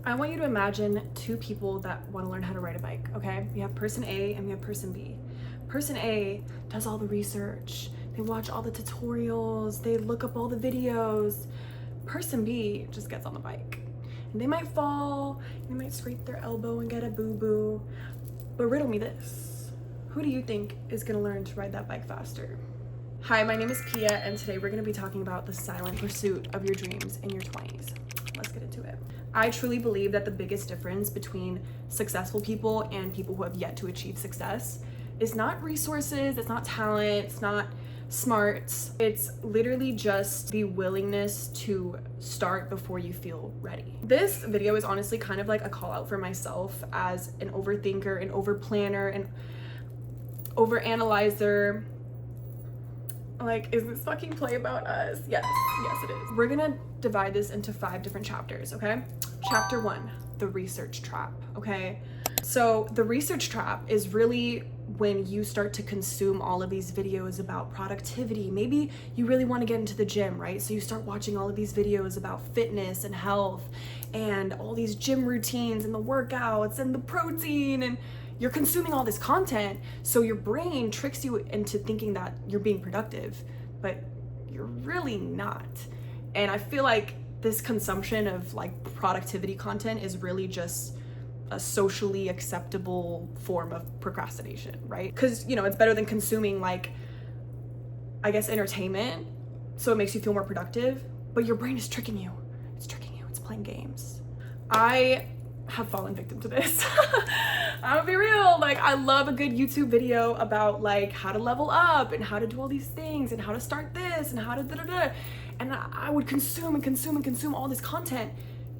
I want you to imagine two people that want to learn how to ride a bike, okay? We have person A and we have person B. Person A does all the research. They watch all the tutorials. They look up all the videos. Person B just gets on the bike. And they might fall. They might scrape their elbow and get a boo-boo. But riddle me this. Who do you think is going to learn to ride that bike faster? Hi, my name is Pia, and today we're going to be talking about the silent pursuit of your dreams in your 20s. Let's get into it. I truly believe that the biggest difference between successful people and people who have yet to achieve success is not resources, it's not talent, it's not smarts. It's literally just the willingness to start before you feel ready. This video is honestly kind of like a call out for myself as an overthinker, an overplanner, an overanalyzer. Like, is this fucking play about us? Yes, it is. We're gonna divide this into 5 different chapters, okay? Chapter 1, the research trap, okay? So the research trap is really when you start to consume all of these videos about productivity. Maybe you really want to get into the gym, right? So you start watching all of these videos about fitness and health and all these gym routines and the workouts and the protein, and you're consuming all this content, so your brain tricks you into thinking that you're being productive, but you're really not. And I feel like this consumption of like productivity content is really just a socially acceptable form of procrastination, right? Because, you know, it's better than consuming like, I guess, entertainment, so it makes you feel more productive, but your brain is tricking you. It's tricking you, it's playing games. I have fallen victim to this. I'll be real, like I love a good YouTube video about like how to level up and how to do all these things and how to start this and how to da-da-da. And I would consume all this content,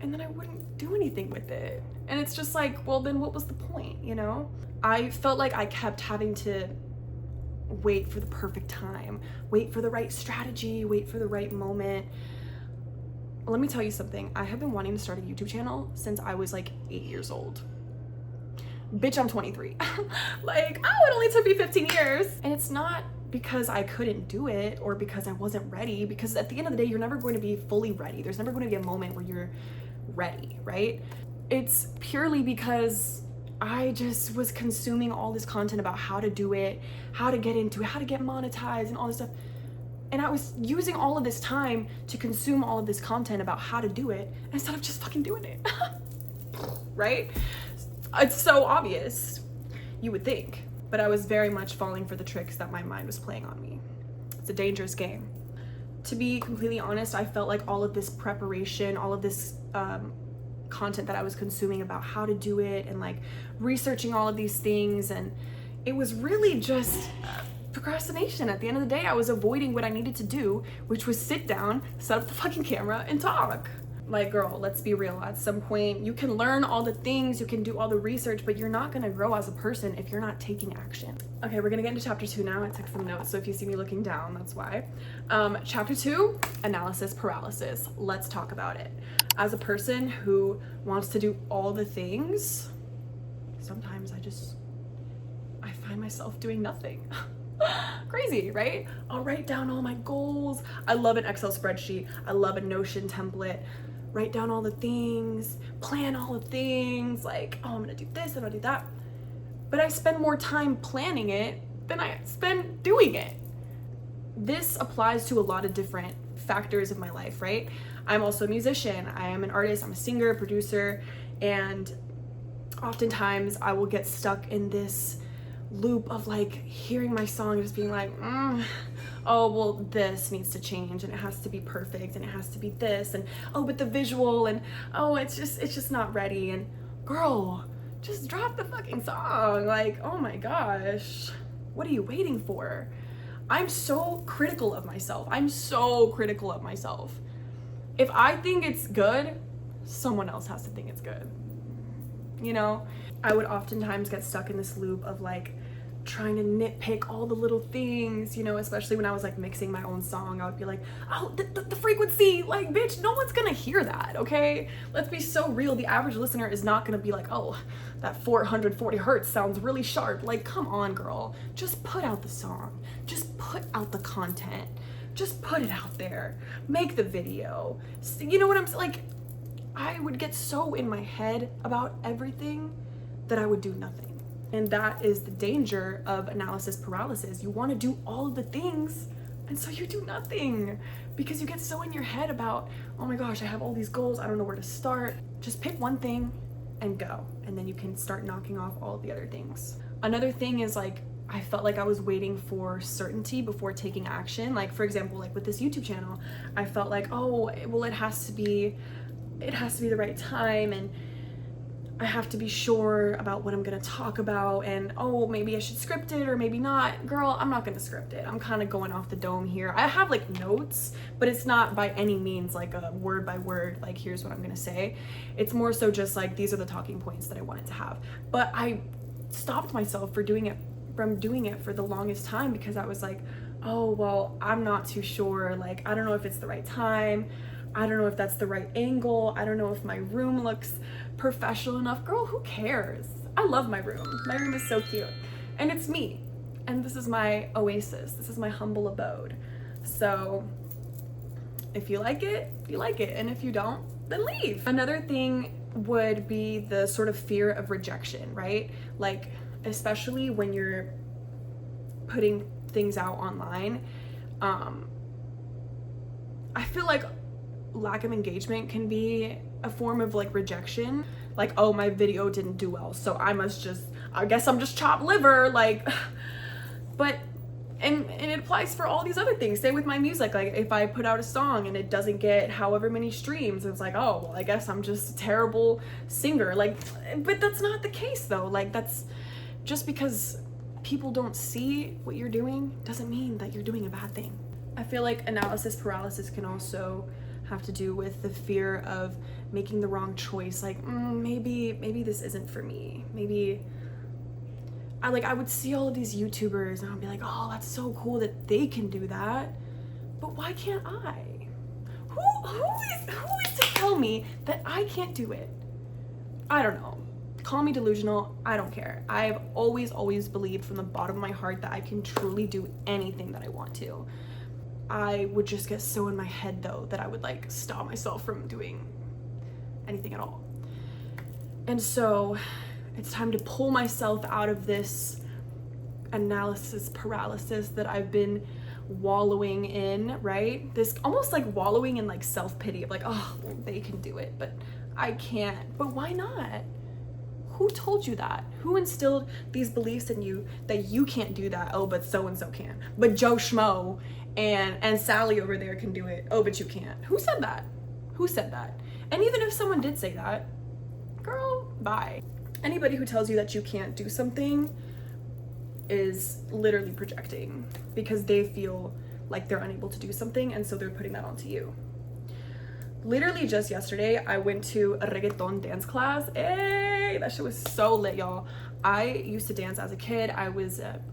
and then I wouldn't do anything with it. And it's just like, well, then what was the point, you know? I felt like I kept having to wait for the perfect time, wait for the right strategy, wait for the right moment. Let me tell you something. I have been wanting to start a YouTube channel since I was like 8 years old. Bitch, I'm 23. Like, oh, it only took me 15 years. And it's not because I couldn't do it or because I wasn't ready, because at the end of the day, you're never going to be fully ready. There's never going to be a moment where you're ready, right? It's purely because I just was consuming all this content about how to do it, how to get into it, how to get monetized and all this stuff. And I was using all of this time to consume all of this content about how to do it instead of just fucking doing it, right? It's so obvious, you would think, but I was very much falling for the tricks that my mind was playing on me. It's a dangerous game. To be completely honest, I felt like all of this preparation, all of this content that I was consuming about how to do it and like researching all of these things, and it was really just procrastination. At the end of the day, I was avoiding what I needed to do, which was sit down, set up the fucking camera, and talk. Like, girl, let's be real. At some point, you can learn all the things, you can do all the research, but you're not gonna grow as a person if you're not taking action. Okay, we're gonna get into chapter 2 now. I took some notes, so if you see me looking down, that's why. Chapter 2, analysis paralysis. Let's talk about it. As a person who wants to do all the things, sometimes I find myself doing nothing. Crazy, right? I'll write down all my goals. I love an Excel spreadsheet. I love a Notion template. Write down all the things, plan all the things, like, oh, I'm gonna do this, I'm gonna do that. But I spend more time planning it than I spend doing it. This applies to a lot of different factors of my life, right? I'm also a musician. I am an artist. I'm a singer, producer, and oftentimes I will get stuck in this loop of like hearing my song and just being like, oh, well, this needs to change and it has to be perfect and it has to be this, and oh, but the visual, and oh, it's just not ready. And girl, just drop the fucking song. Like, oh my gosh, what are you waiting for? I'm so critical of myself. If I think it's good, someone else has to think it's good. You know, I would oftentimes get stuck in this loop of like trying to nitpick all the little things, you know, especially when I was like mixing my own song. I would be like, oh, the frequency, like, bitch, no one's gonna hear that, okay? Let's be so real. The average listener is not gonna be like, oh, that 440 hertz sounds really sharp. Like, come on, girl, just put out the song, just put out the content, just put it out there, make the video. You know what I'm like? I would get so in my head about everything that I would do nothing. And that is the danger of analysis paralysis. You want to do all of the things, and so you do nothing because you get so in your head about, oh my gosh, I have all these goals, I don't know where to start. Just pick one thing and go, and then you can start knocking off all of the other things. Another thing is like, I felt like I was waiting for certainty before taking action. Like, for example, like with this YouTube channel, I felt like, oh, well, it has to be the right time, and I have to be sure about what I'm gonna talk about, and oh, maybe I should script it or maybe not. Girl, I'm not gonna script it. I'm kind of going off the dome here. I have like notes, but it's not by any means like a word by word, like here's what I'm gonna say. It's more so just like, these are the talking points that I wanted to have. But I stopped myself from doing it for the longest time because I was like, oh, well, I'm not too sure. Like, I don't know if it's the right time. I don't know if that's the right angle. I don't know if my room looks professional enough. Girl, who cares? I love my room. My room is so cute. And it's me. And this is my oasis. This is my humble abode. So if you like it, you like it. And if you don't, then leave. Another thing would be the sort of fear of rejection, right? Like, especially when you're putting things out online. I feel like lack of engagement can be a form of like rejection. Like, oh, my video didn't do well, so I guess I'm just chopped liver, like. But and it applies for all these other things. Same with my music. Like, if I put out a song and it doesn't get however many streams, it's like, oh, well, I guess I'm just a terrible singer. Like, but that's not the case though. Like, that's just because people don't see what you're doing doesn't mean that you're doing a bad thing. I feel like analysis paralysis can also have to do with the fear of making the wrong choice. Like, maybe this isn't for me. Maybe I would see all of these YouTubers and I'd be like, oh, that's so cool that they can do that, but why can't I? Who is to tell me that I can't do it? I don't know. Call me delusional, I don't care. I've always believed from the bottom of my heart that I can truly do anything that I want to. I would just get so in my head though that I would like stop myself from doing anything at all. And so it's time to pull myself out of this analysis paralysis that I've been wallowing in, right? This almost like wallowing in like self-pity of like, oh, well, they can do it, but I can't. But why not? Who told you that? Who instilled these beliefs in you that you can't do that? Oh, but so-and-so can. But Joe Schmo and Sally over there can do it. Oh, but you can't. Who said that? Who said that? And even if someone did say that, girl, bye. Anybody who tells you that you can't do something is literally projecting because they feel like they're unable to do something, and so they're putting that onto you. Literally just yesterday, I went to a reggaeton dance class. Hey, that shit was so lit, y'all. I used to dance as a kid. I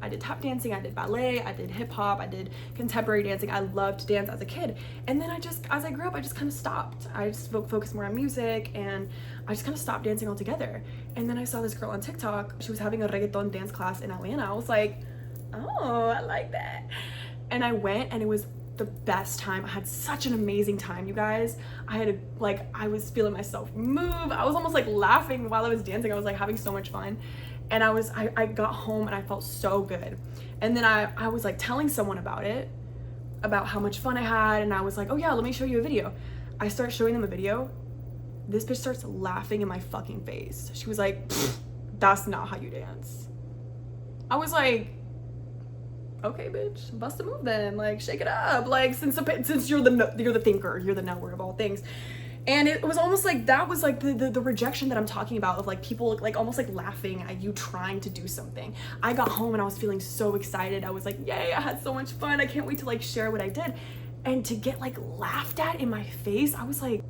did tap dancing, I did ballet, I did hip hop, I did contemporary dancing. I loved to dance as a kid. And then as I grew up, I just kind of stopped. I just focused more on music, and I just kind of stopped dancing altogether. And then I saw this girl on TikTok. She was having a reggaeton dance class in Atlanta. I was like, oh, I like that. And I went, and it was the best time. I had such an amazing time, you guys. I was feeling myself move. I was almost like laughing while I was dancing. I was like having so much fun. And I got home and I felt so good. And then I was like telling someone about it, about how much fun I had. And I was like, oh yeah, let me show you a video. I start showing them a video. This bitch starts laughing in my fucking face. She was like, that's not how you dance. I was like, okay, bitch, bust a move then. Like, shake it up. Like, since you're the thinker, you're the knower of all things. And it was almost like that was like the rejection that I'm talking about, of like people like almost like laughing at you trying to do something. I got home and I was feeling so excited. I was like, yay, I had so much fun. I can't wait to like share what I did. And to get like laughed at in my face, I was like,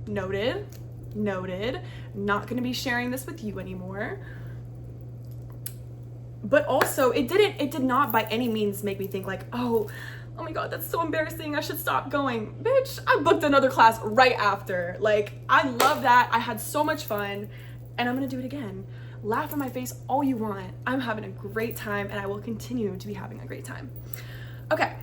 noted, not gonna be sharing this with you anymore. But also it did not by any means make me think like, oh my God, that's so embarrassing, I should stop going. Bitch, I booked another class right after. Like, I love that. I had so much fun, and I'm gonna do it again. Laugh in my face all you want. I'm having a great time, and I will continue to be having a great time. Okay,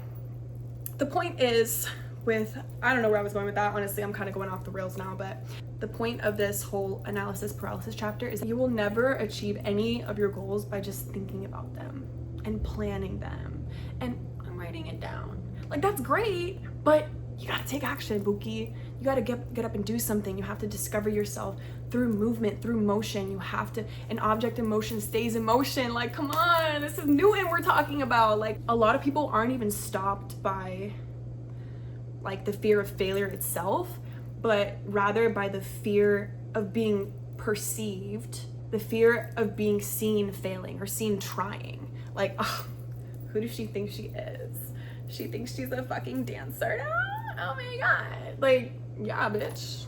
the point is, with, I don't know where I was going with that. Honestly, I'm kind of going off the rails now, but the point of this whole analysis paralysis chapter is that you will never achieve any of your goals by just thinking about them and planning them and writing it down. Like, that's great, but you gotta take action, Buki. You gotta get up and do something. You have to discover yourself through movement, through motion. You have to, an object in motion stays in motion. Like, come on, this is Newton we're talking about. Like, a lot of people aren't even stopped by like the fear of failure itself, but rather by the fear of being perceived, the fear of being seen failing or seen trying. Like, oh, who does she think she is? She thinks she's a fucking dancer now? Oh my god. Like, yeah, bitch.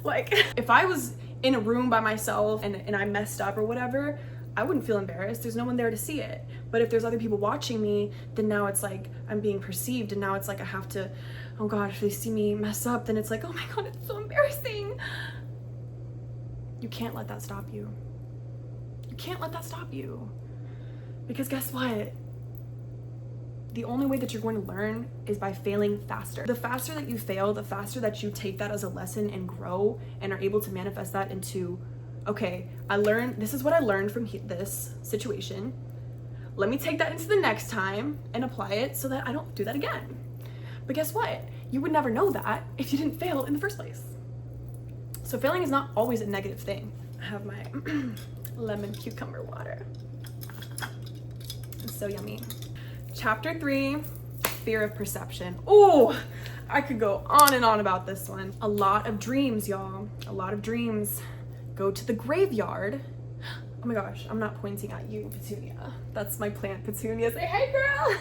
Like, if I was in a room by myself and I messed up or whatever, I wouldn't feel embarrassed. There's no one there to see it. But if there's other people watching me, then now it's like I'm being perceived, and now it's like I have to, oh god, if they see me mess up, then it's like, oh my god, it's so embarrassing. You can't let that stop you. You can't let that stop you. Because guess what? The only way that you're going to learn is by failing faster. The faster that you fail, the faster that you take that as a lesson and grow and are able to manifest that into, okay, this is what I learned from this situation. Let me take that into the next time and apply it so that I don't do that again. But guess what? You would never know that if you didn't fail in the first place. So failing is not always a negative thing. I have my lemon cucumber water. It's so yummy. Chapter 3, fear of perception. Oh, I could go on and on about this one. A lot of dreams, y'all. A lot of dreams go to the graveyard. Oh my gosh, I'm not pointing at you, Petunia. That's my plant, Petunia. Say, hey girl.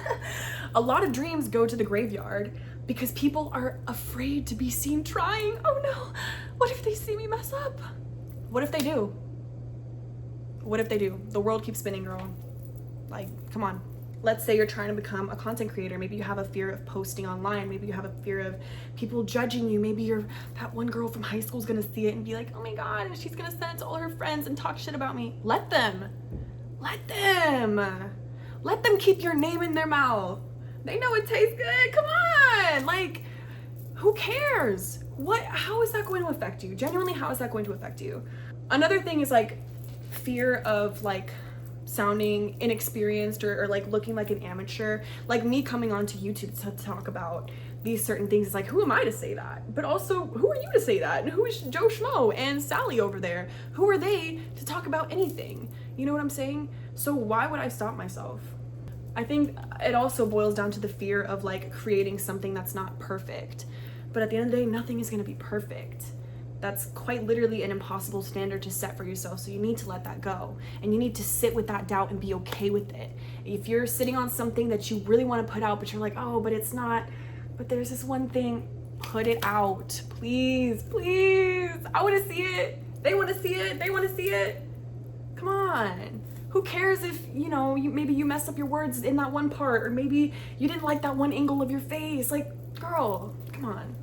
A lot of dreams go to the graveyard because people are afraid to be seen trying. Oh no, what if they see me mess up? What if they do? What if they do? The world keeps spinning, girl. Like, come on. Let's say you're trying to become a content creator. Maybe you have a fear of posting online. Maybe you have a fear of people judging you. Maybe that one girl from high school is gonna see it and be like, oh my god, and she's gonna send it to all her friends and talk shit about me. Let them. Let them. Let them keep your name in their mouth. They know it tastes good. Come on. Like, who cares? How is that going to affect you? Genuinely, how is that going to affect you? Another thing is like fear of like sounding inexperienced or like looking like an amateur. Like me coming onto YouTube to talk about these certain things is like, who am I to say that? But also, who are you to say that? And who is Joe Schmo and Sally over there? Who are they to talk about anything? You know what I'm saying? So why would I stop myself? I think it also boils down to the fear of like creating something that's not perfect. But at the end of the day, nothing is going to be perfect. That's quite literally an impossible standard to set for yourself. So you need to let that go. And you need to sit with that doubt and be okay with it. If you're sitting on something that you really want to put out, but you're like, oh, but it's not, but there's this one thing, put it out. Please, please. I want to see it. They want to see it. They want to see it. Come on. Who cares if, maybe you messed up your words in that one part, or maybe you didn't like that one angle of your face. Like, girl, come on.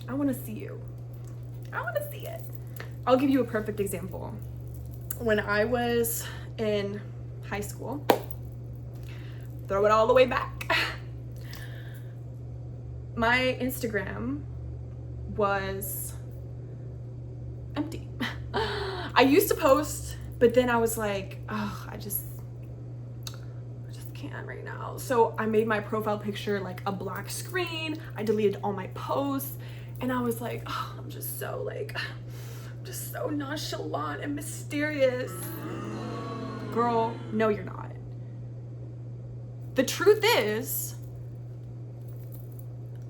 I want to see you. I want to see it. I'll give you a perfect example. When I was in high school, throw it all the way back, my Instagram was empty. I used to post, but then I was like, oh, I just can't right now. So I made my profile picture like a black screen. I deleted all my posts. And I was like, oh, I'm just so nonchalant and mysterious. Girl, no, you're not. The truth is,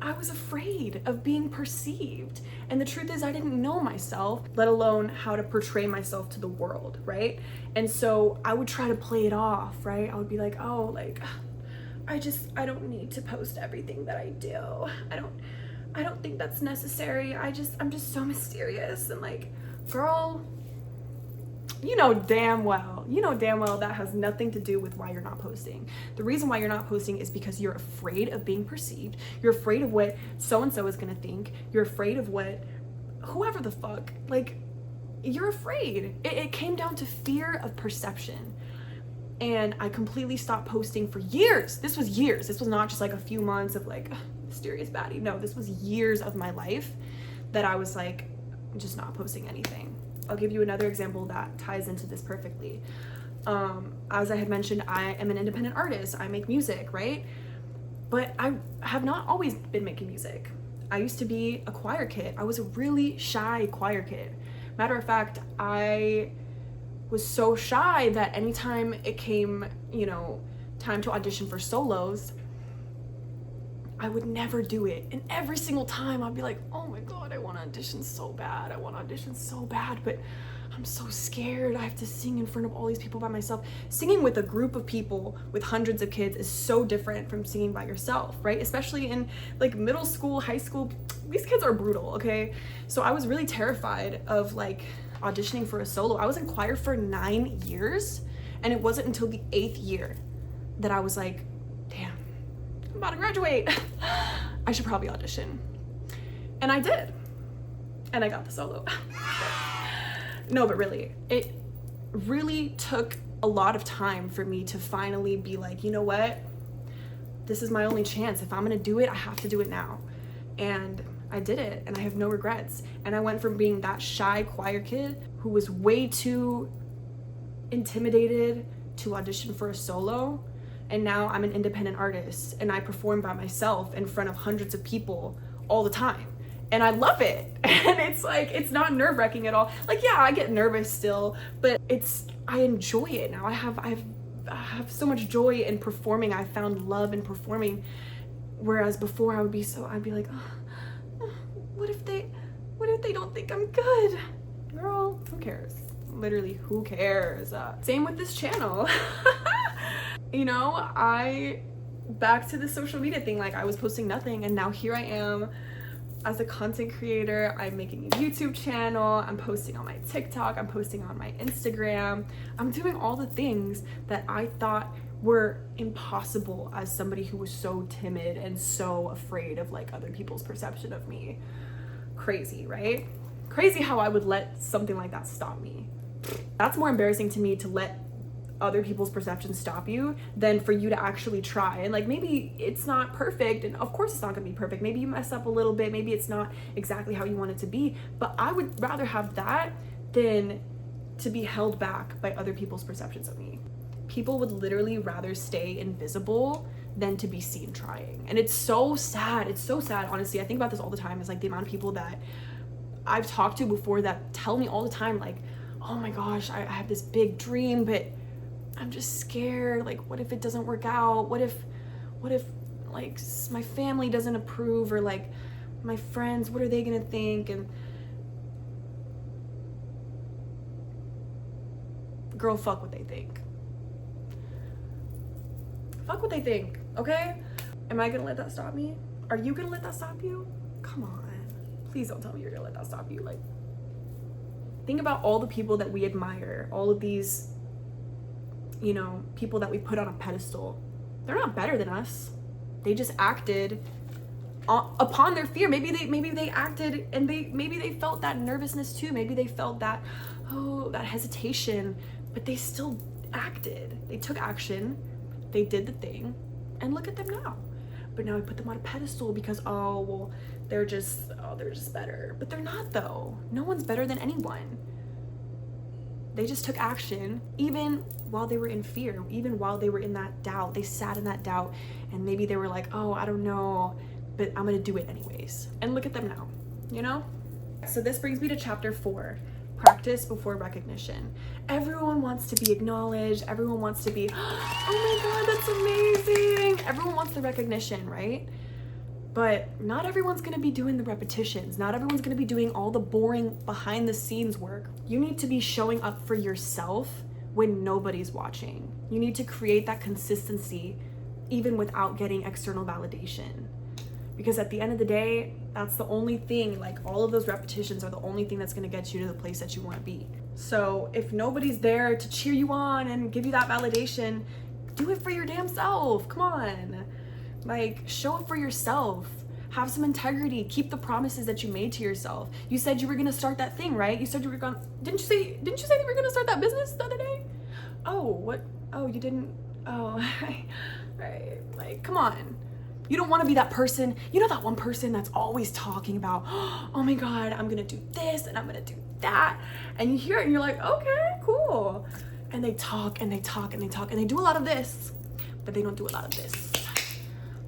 I was afraid of being perceived. And the truth is, I didn't know myself, let alone how to portray myself to the world, right? And so I would try to play it off, right? I would be like, oh, like, I don't need to post everything that I do. I don't think that's necessary. I'm just so mysterious. And like, girl, you know damn well that has nothing to do with why you're not posting. The reason why you're not posting is because you're afraid of being perceived. You're afraid of what so-and-so is gonna think. You're afraid of what whoever the fuck, like, you're afraid. It came down to fear of perception. And I completely stopped posting for years. This was years. This was not just like a few months of like mysterious baddie. No, this was years of my life that I was like just not posting anything. I'll give you another example that ties into this perfectly. As I had mentioned, I am an independent artist. I make music, right? But I have not always been making music. I used to be a choir kid. I was a really shy choir kid. Matter of fact, I was so shy that anytime it came, you know, time to audition for solos, I would never do it. And every single time I'd be like, oh my God, I want to audition so bad. I want to audition so bad, but I'm so scared. I have to sing in front of all these people by myself. Singing with a group of people with hundreds of kids is so different from singing by yourself, right? Especially in like middle school, high school, these kids are brutal, okay? So I was really terrified of like auditioning for a solo. I was in choir for 9 years, and it wasn't until the 8th year that I was like, damn, I'm about to graduate. I should probably audition. And I did. And I got the solo. No, but really, it really took a lot of time for me to finally be like, you know what? This is my only chance. If I'm gonna do it, I have to do it now. And I did it, and I have no regrets. And I went from being that shy choir kid who was way too intimidated to audition for a solo, and now I'm an independent artist, and I perform by myself in front of hundreds of people all the time. And I love it. And it's like, it's not nerve-wracking at all. Like, yeah, I get nervous still, but I enjoy it now. I have so much joy in performing. I found love in performing. Whereas before I'd be like, oh, what if they don't think I'm good? Girl, who cares? Literally, who cares? Same with this channel. You know, back to the social media thing, like I was posting nothing, and now here I am as a content creator. I'm making a YouTube channel, I'm posting on my TikTok, I'm posting on my Instagram. I'm doing all the things that I thought were impossible as somebody who was so timid and so afraid of like other people's perception of me. Crazy, right? Crazy how I would let something like that stop me. That's more embarrassing to me, to let other people's perceptions stop you than for you to actually try. And like, maybe it's not perfect, and of course it's not gonna be perfect. Maybe you mess up a little bit, maybe it's not exactly how you want it to be, but I would rather have that than to be held back by other people's perceptions of me. People would literally rather stay invisible than to be seen trying. And it's so sad. It's so sad, honestly. I think about this all the time. It's like the amount of people that I've talked to before that tell me all the time, like, oh my gosh, I have this big dream, but I'm just scared. Like, what if it doesn't work out? What if like my family doesn't approve, or like my friends, what are they gonna think? And girl, fuck what they think. Fuck what they think, okay? Am I gonna let that stop me? Are you gonna let that stop you? Come on. Please don't tell me you're gonna let that stop you. Like, think about all the people that we admire, all of these, you know, people that we put on a pedestal. They're not better than us. They just acted upon their fear. Maybe they acted, and maybe they felt that nervousness too. Maybe they felt that, that hesitation, but they still acted. They took action. They did the thing, and look at them now. But now I put them on a pedestal because, they're just better. But they're not, though. No one's better than anyone. They just took action, even while they were in fear, even while they were in that doubt. They sat in that doubt, and maybe they were like, oh, I don't know, but I'm gonna do it anyways. And look at them now, you know? So this brings me to chapter 4, practice before recognition. Everyone wants to be acknowledged. Everyone wants to be, oh my God, that's amazing. Everyone wants the recognition, right? But not everyone's gonna be doing the repetitions. Not everyone's gonna be doing all the boring behind the scenes work. You need to be showing up for yourself when nobody's watching. You need to create that consistency even without getting external validation. Because at the end of the day, that's the only thing, like all of those repetitions are the only thing that's gonna get you to the place that you wanna be. So if nobody's there to cheer you on and give you that validation, do it for your damn self, come on. Like, show up for yourself. Have some integrity. Keep the promises that you made to yourself. You said you were gonna start that thing, right? You said you were gonna, didn't you say that you were gonna start that business the other day? Oh, what Oh, you didn't, oh, right, like, come on. You don't want to be that person, you know, that one person that's always talking about, oh my God, I'm gonna do this and I'm gonna do that. And you hear it and you're like, okay, cool. And they talk and they talk and they talk and they do a lot of this, but they don't do a lot of this.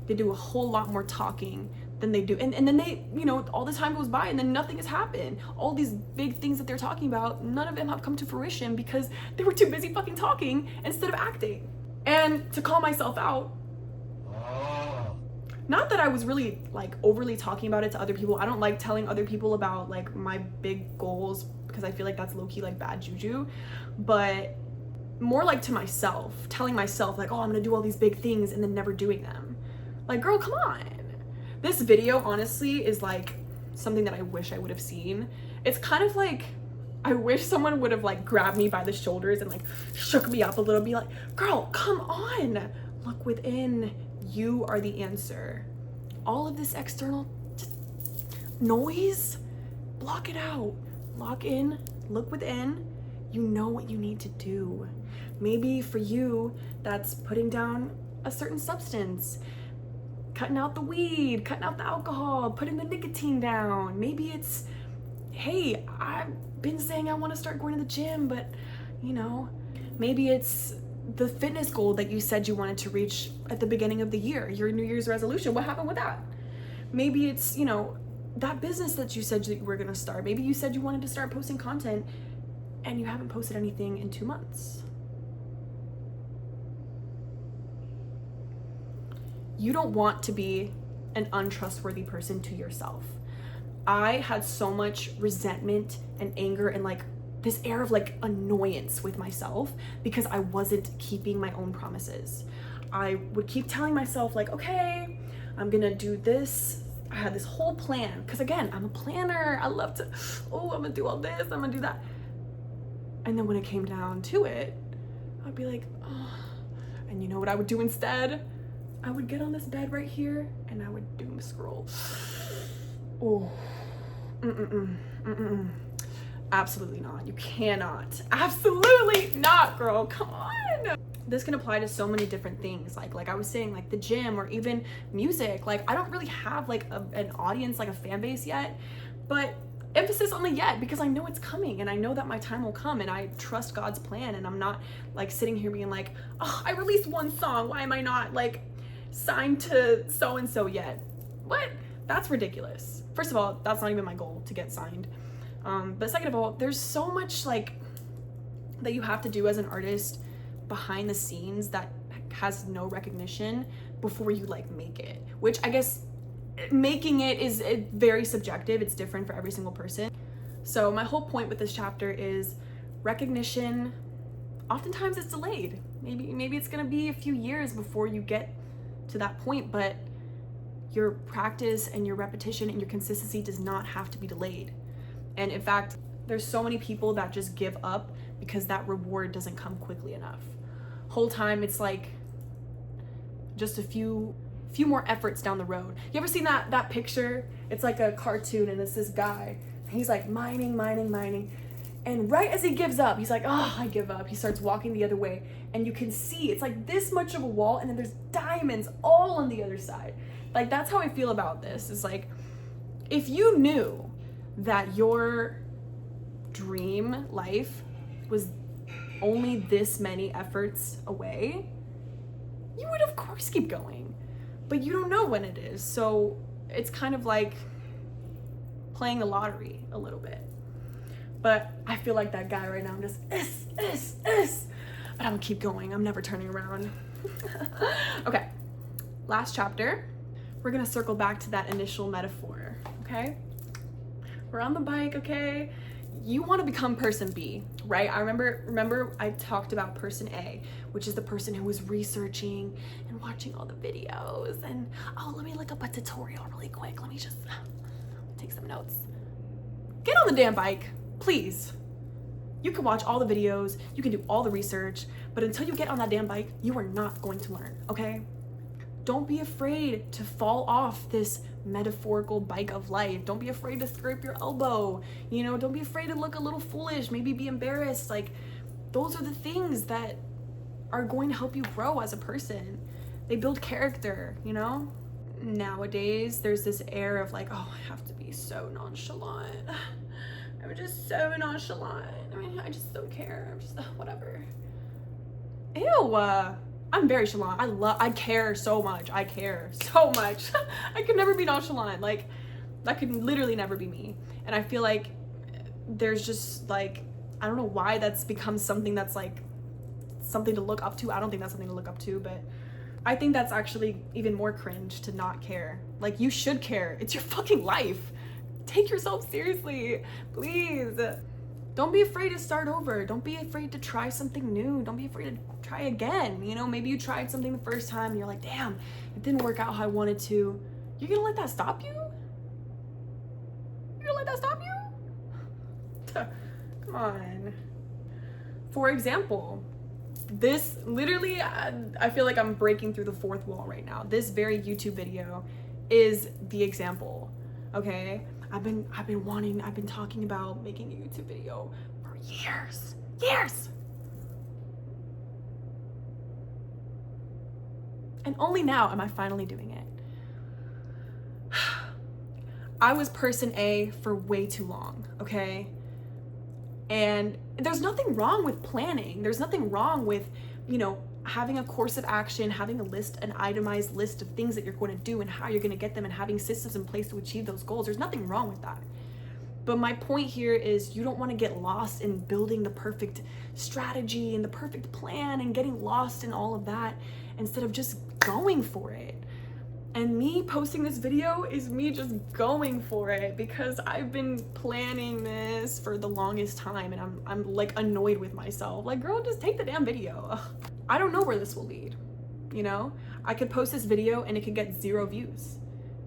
They do a whole lot more talking than they do. And then they, you know, all the time goes by and then nothing has happened. All these big things that they're talking about, none of them have come to fruition because they were too busy fucking talking instead of acting. And to call myself out, not that I was really like overly talking about it to other people. I don't like telling other people about like my big goals because I feel like that's low-key like bad juju, but more like to myself, telling myself like, oh, I'm gonna do all these big things and then never doing them. Like, girl, come on. This video honestly is like something that I wish I would have seen. It's kind of like, I wish someone would have like grabbed me by the shoulders and like shook me up a little, be like, girl, come on, look within. You are the answer. All of this external noise, block it out. Lock in, look within. You know what you need to do. Maybe for you, that's putting down a certain substance, cutting out the weed, cutting out the alcohol, putting the nicotine down. Maybe it's, hey, I've been saying I want to start going to the gym, but you know, maybe it's the fitness goal that you said you wanted to reach at the beginning of the year, your New Year's resolution. What happened with that? Maybe it's, you know, that business that you said that you were going to start. Maybe you said you wanted to start posting content and you haven't posted anything in 2 months. You don't want to be an untrustworthy person to yourself. I had so much resentment and anger and like this air of like annoyance with myself because I wasn't keeping my own promises. I would keep telling myself like, okay, I'm gonna do this. I had this whole plan because again, I'm a planner. I love to, oh, I'm gonna do all this, I'm gonna do that. And then when it came down to it, I'd be like, oh, and you know what I would do instead? I would get on this bed right here and I would doom scroll. Oh, absolutely not. You cannot. Absolutely not, girl. Come on. This can apply to so many different things. Like I was saying, like the gym or even music. Like I don't really have like an audience, like a fan base yet, but emphasis on the yet because I know it's coming and I know that my time will come and I trust God's plan and I'm not like sitting here being like, oh, I released one song. Why am I not like signed to so-and-so yet? What? That's ridiculous. First of all, that's not even my goal to get signed. But second of all, there's so much like that you have to do as an artist behind the scenes that has no recognition before you like make it, which I guess making it is very subjective. It's different for every single person. So my whole point with this chapter is recognition. Oftentimes it's delayed. Maybe it's gonna be a few years before you get to that point, but your practice and your repetition and your consistency does not have to be delayed. And in fact, there's so many people that just give up because that reward doesn't come quickly enough. Whole time it's like just a few more efforts down the road. You ever seen that picture? It's like a cartoon and it's this guy. He's like mining. And right as he gives up, he's like, oh, I give up. He starts walking the other way. And you can see it's like this much of a wall and then there's diamonds all on the other side. Like that's how I feel about this. It's like, if you knew that your dream life was only this many efforts away, you would of course keep going. But you don't know when it is. So it's kind of like playing the lottery a little bit. But I feel like that guy right now. I'm just, but I'm gonna keep going. I'm never turning around. Okay, last chapter. We're gonna circle back to that initial metaphor, okay? We're on the bike, okay? You wanna become person B, right? I remember I talked about person A, which is the person who was researching and watching all the videos and, oh, let me look up a tutorial really quick. Let me just take some notes. Get on the damn bike, please. You can watch all the videos, you can do all the research, but until you get on that damn bike, you are not going to learn, okay? Don't be afraid to fall off this metaphorical bike of life. Don't be afraid to scrape your elbow. You know, don't be afraid to look a little foolish, maybe be embarrassed. Like, those are the things that are going to help you grow as a person. They build character, you know? Nowadays, there's this air of like, oh, I have to be so nonchalant. I'm just so nonchalant. I mean, I just don't care. I'm just, whatever. Ew, I'm very chalant. I care so much. I care so much. I could never be nonchalant. Like, that could literally never be me. And I feel like there's just like, I don't know why that's become something that's like something to look up to. I don't think that's something to look up to, but I think that's actually even more cringe to not care. Like, you should care. It's your fucking life. Take yourself seriously, please. Don't be afraid to start over. Don't be afraid to try something new. Don't be afraid to try again. You know, maybe you tried something the first time and you're like, damn, it didn't work out how I wanted to. You're gonna let that stop you? You're gonna let that stop you? Come on. For example, this literally, I feel like I'm breaking through the fourth wall right now. This very YouTube video is the example, okay? I've been talking about making a YouTube video for years. And only now am I finally doing it. I was person A for way too long, okay? And there's nothing wrong with planning. There's nothing wrong with, you know, having a course of action, having a list, an itemized list of things that you're going to do and how you're going to get them, and having systems in place to achieve those goals. There's nothing wrong with that. But my point here is you don't want to get lost in building the perfect strategy and the perfect plan and getting lost in all of that instead of just going for it. And me posting this video is me just going for it because I've been planning this for the longest time, and I'm like annoyed with myself. Like, girl, just take the damn video. Ugh. I don't know where this will lead, you know? I could post this video and it could get 0 views.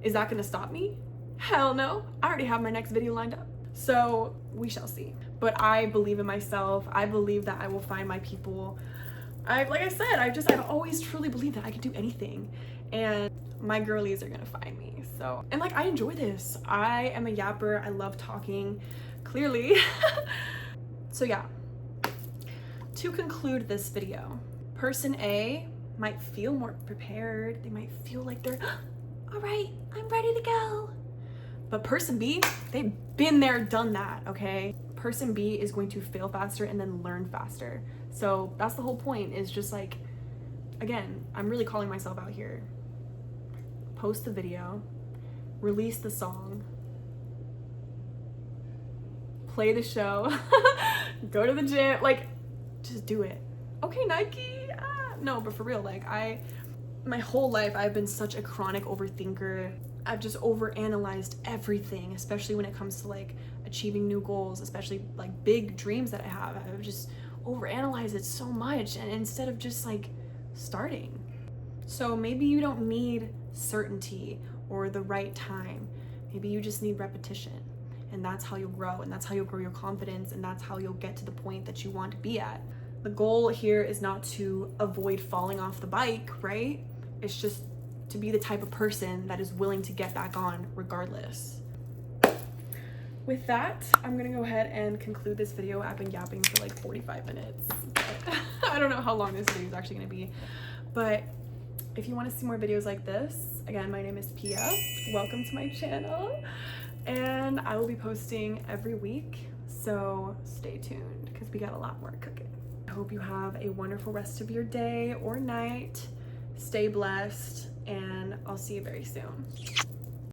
Is that gonna stop me? Hell no. I already have my next video lined up. So we shall see. But I believe in myself. I believe that I will find my people. Like I said, I've always truly believed that I could do anything. And my girlies are gonna find me. So, and like, I enjoy this. I am a yapper. I love talking, clearly. So yeah, to conclude this video, person A might feel more prepared. They might feel like they're, all right, I'm ready to go. But person B, they've been there, done that, okay? Person B is going to fail faster and then learn faster. So that's the whole point, is just like, again, I'm really calling myself out here. Post the video, release the song, play the show, go to the gym, like, just do it. Okay, Nike. No, but for real, like, my whole life I've been such a chronic overthinker. I've just overanalyzed everything, especially when it comes to like achieving new goals, especially like big dreams that I have. I've just overanalyzed it so much, and instead of just like starting. So maybe you don't need certainty or the right time. Maybe you just need repetition, and that's how you'll grow, and that's how you'll grow your confidence, and that's how you'll get to the point that you want to be at. The goal here is not to avoid falling off the bike, right? It's just to be the type of person that is willing to get back on regardless. With that, I'm gonna go ahead and conclude this video. I've been yapping for like 45 minutes. I don't know how long this video is actually gonna be, but if you want to see more videos like this, again, my name is Pia. Welcome to my channel, and I will be posting every week, so stay tuned because we got a lot more cooking. I hope you have a wonderful rest of your day or night. Stay blessed, and I'll see you very soon.